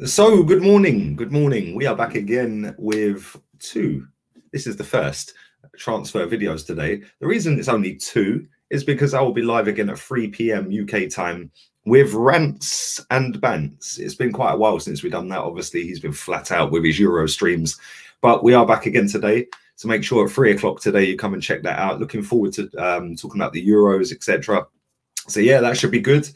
So, good morning. Good morning. We are back again with two. This is the first transfer videos today. The reason it's only two is because I will be live again at 3 p.m. UK time with rants and bants. It's been quite a while since we've done that. Obviously, he's been flat out with his Euro streams, but we are back again today. So make sure at 3 o'clock today you come and check that out. Looking forward to talking about the Euros, etc. So yeah, that should be good.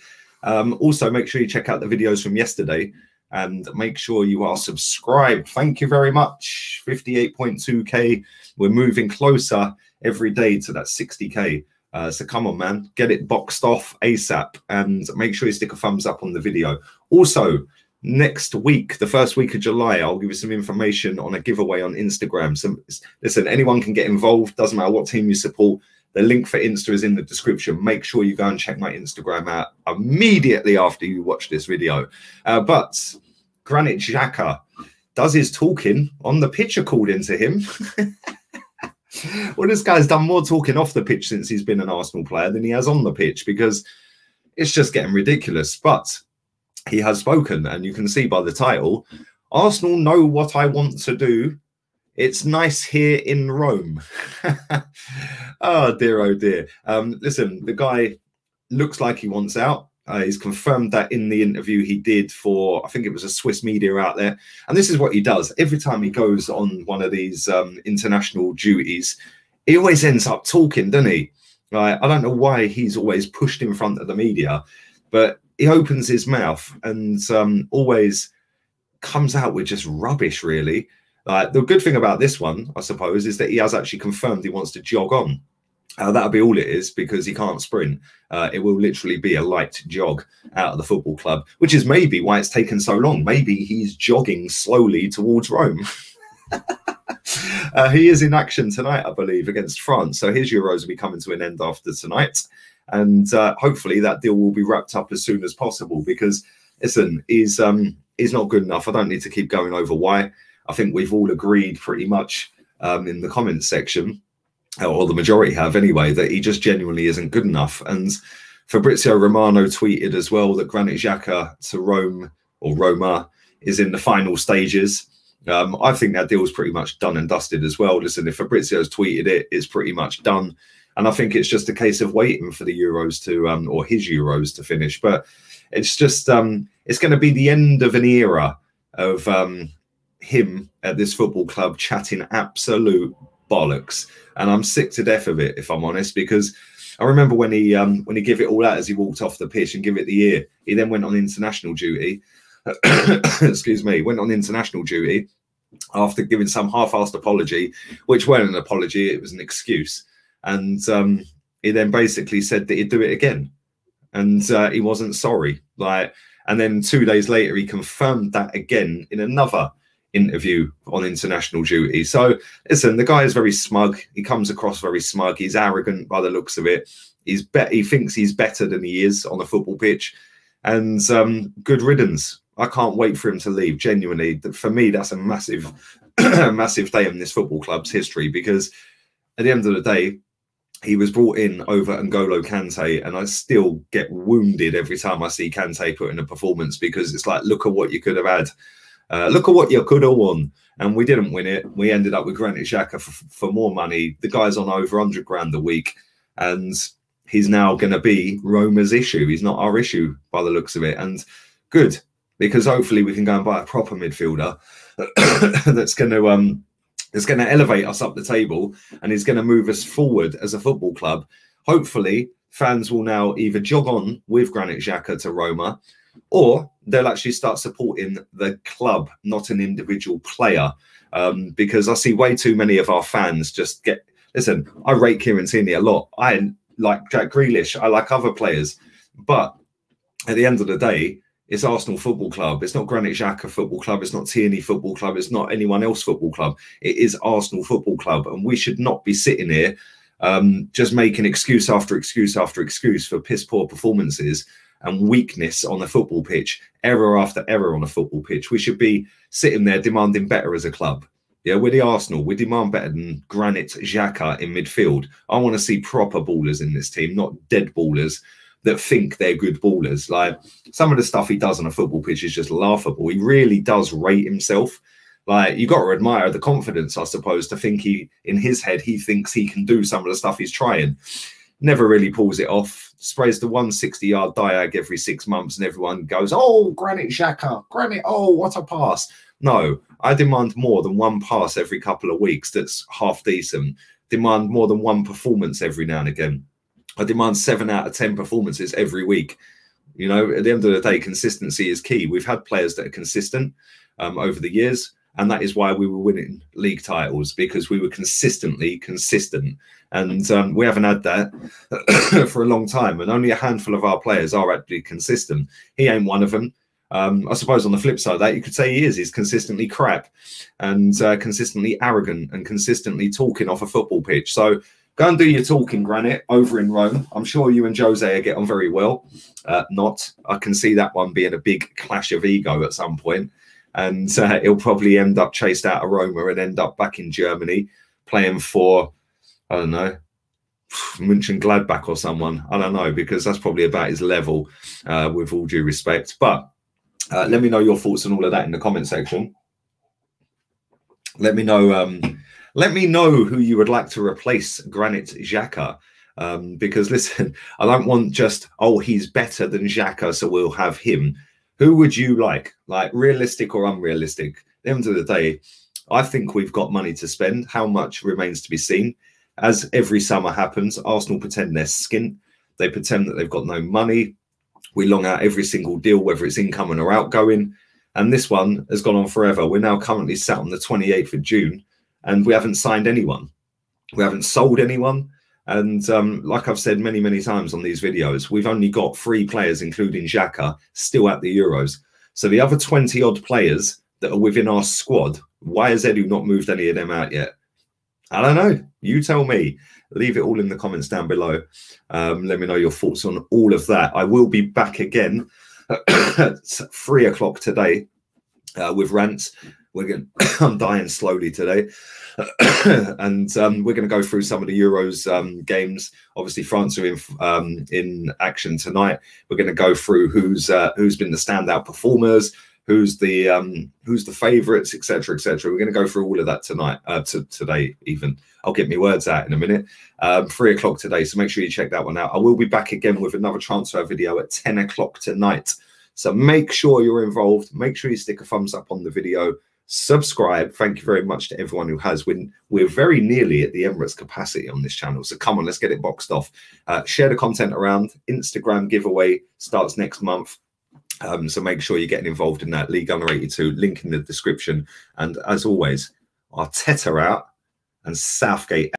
Also, make sure you check out the videos from yesterday. And make sure you are subscribed. Thank you very much. 58.2k. We're moving closer every day to that 60k. So come on, man. Get it boxed off ASAP. And make sure you stick a thumbs up on the video. Also, next week, the first week of July, I'll give you some information on a giveaway on Instagram. So listen, anyone can get involved. Doesn't matter what team you support. The link for Insta is in the description. Make sure you go and check my Instagram out immediately after you watch this video. But Granit Xhaka does his talking on the pitch, according to him. Well, this guy's done more talking off the pitch since he's been an Arsenal player than he has on the pitch, because it's just getting ridiculous. But he has spoken, and you can see by the title, Arsenal know what I want to do. It's nice here in Rome. Oh, dear, oh, dear. Listen, the guy looks like he wants out. He's confirmed that in the interview he did for, I think it was a Swiss media out there. And this is what he does. Every time he goes on one of these international duties, he always ends up talking, doesn't he? Like, I don't know why he's always pushed in front of the media, but he opens his mouth and always comes out with just rubbish, really. The good thing about this one, I suppose, is that he has actually confirmed he wants to jog on. That'll be all it is, because he can't sprint. It will literally be a light jog out of the football club, which is maybe why it's taken so long. Maybe he's jogging slowly towards Rome. He is in action tonight, I believe, against France. So his Euros will be coming to an end after tonight. And hopefully that deal will be wrapped up as soon as possible, because, listen, he's not good enough. I don't need to keep going over why. I think we've all agreed pretty much in the comments section, or the majority have anyway, that he just genuinely isn't good enough. And Fabrizio Romano tweeted as well that Granit Xhaka to Rome, or Roma, is in the final stages. I think that deal's pretty much done and dusted as well. Listen, if Fabrizio's tweeted it, it's pretty much done. And I think it's just a case of waiting for the Euros to, or his Euros to finish. But it's just, it's going to be the end of an era of him at this football club chatting absolute bollocks. And I'm sick to death of it, if I'm honest, because I remember when he gave it all out as he walked off the pitch and give it the ear. He then went on international duty. Excuse me, went on international duty after giving some half-assed apology, which wasn't an apology, it was an excuse. And he then basically said that he'd do it again, and he wasn't sorry. And then 2 days later, he confirmed that again in another interview on international duty. So listen, the guy is very smug. He comes across very smug. He's arrogant by the looks of it. He thinks he's better than he is on the football pitch. And good riddance. I can't wait for him to leave. Genuinely, for me, that's a massive, massive day in this football club's history, because at the end of the day, he was brought in over N'Golo Kante, and I still get wounded every time I see Kante put in a performance, because it's like, look at what you could have had. Look at what you could have won, and we didn't win it. We ended up with Granit Xhaka for more money. The guy's on over 100 grand a week, and he's now going to be Roma's issue. He's not our issue by the looks of it. And good, because hopefully we can go and buy a proper midfielder that's going to elevate us up the table, and is going to move us forward as a football club. Hopefully, fans will now either jog on with Granit Xhaka to Roma, or they'll actually start supporting the club, not an individual player, because I see way too many of our fans just get... Listen, I rate Kieran Tierney a lot. I like Jack Grealish. I like other players. But at the end of the day, it's Arsenal Football Club. It's not Granit Xhaka Football Club. It's not Tierney Football Club. It's not anyone else Football Club. It is Arsenal Football Club. And we should not be sitting here just making excuse after excuse after excuse for piss-poor performances and weakness on the football pitch, error after error on a football pitch. We should be sitting there demanding better as a club. Yeah, we're the Arsenal. We demand better than Granit Xhaka in midfield. I want to see proper ballers in this team, not dead ballers that think they're good ballers. Like, some of the stuff he does on a football pitch is just laughable. He really does rate himself. Like, you got to admire the confidence, I suppose, to think in his head, he thinks he can do some of the stuff he's trying. Never really pulls it off. Sprays the 160-yard diag every 6 months, and everyone goes, "Oh, Granit Xhaka, Granit, oh, what a pass." No, I demand more than one pass every couple of weeks that's half decent. Demand more than one performance every now and again. I demand 7 out of 10 performances every week. You know, at the end of the day, consistency is key. We've had players that are consistent over the years, and that is why we were winning league titles, because we were consistently consistent. And we haven't had that for a long time, and only a handful of our players are actually consistent. He ain't one of them. I suppose on the flip side of that, you could say he is. He's consistently crap and consistently arrogant and consistently talking off a football pitch. So go and do your talking, Granit, over in Rome. I'm sure you and Jose get on very well. Not. I can see that one being a big clash of ego at some point. And he'll probably end up chased out of Roma and end up back in Germany playing for, I don't know, Mönchengladbach or someone. I don't know, because that's probably about his level, with all due respect. But let me know your thoughts on all of that in the comment section. Let me know. Let me know who you would like to replace Granit Xhaka. Because listen, I don't want just, oh, he's better than Xhaka, so we'll have him. Who would you like realistic or unrealistic? At the end of the day, I think we've got money to spend. How much remains to be seen. As every summer happens, Arsenal pretend they're skint. They pretend that they've got no money. We long out every single deal, whether it's incoming or outgoing. And this one has gone on forever. We're now currently sat on the 28th of June, and we haven't signed anyone. We haven't sold anyone. And like I've said many, many times on these videos, we've only got 3 players, including Xhaka, still at the Euros. So the other 20-odd players that are within our squad, why has Edu not moved any of them out yet? I don't know. You tell me. Leave it all in the comments down below. Let me know your thoughts on all of that. I will be back again at 3 o'clock today with rants. I'm dying slowly today. And we're going to go through some of the Euros games. Obviously, France are in action tonight. We're going to go through who's been the standout performers, who's the favourites, etc., etc. We're going to go through all of that tonight, today even. I'll get my words out in a minute. 3 o'clock today, so make sure you check that one out. I will be back again with another transfer video at 10 o'clock tonight. So make sure you're involved. Make sure you stick a thumbs up on the video. Subscribe. Thank you very much to everyone who has. We're very nearly at the Emirates capacity on this channel, so come on, let's get it boxed off. Share the content around. Instagram giveaway starts next month, so make sure you're getting involved in that. League Under 82, link in the description. And as always, Arteta out and Southgate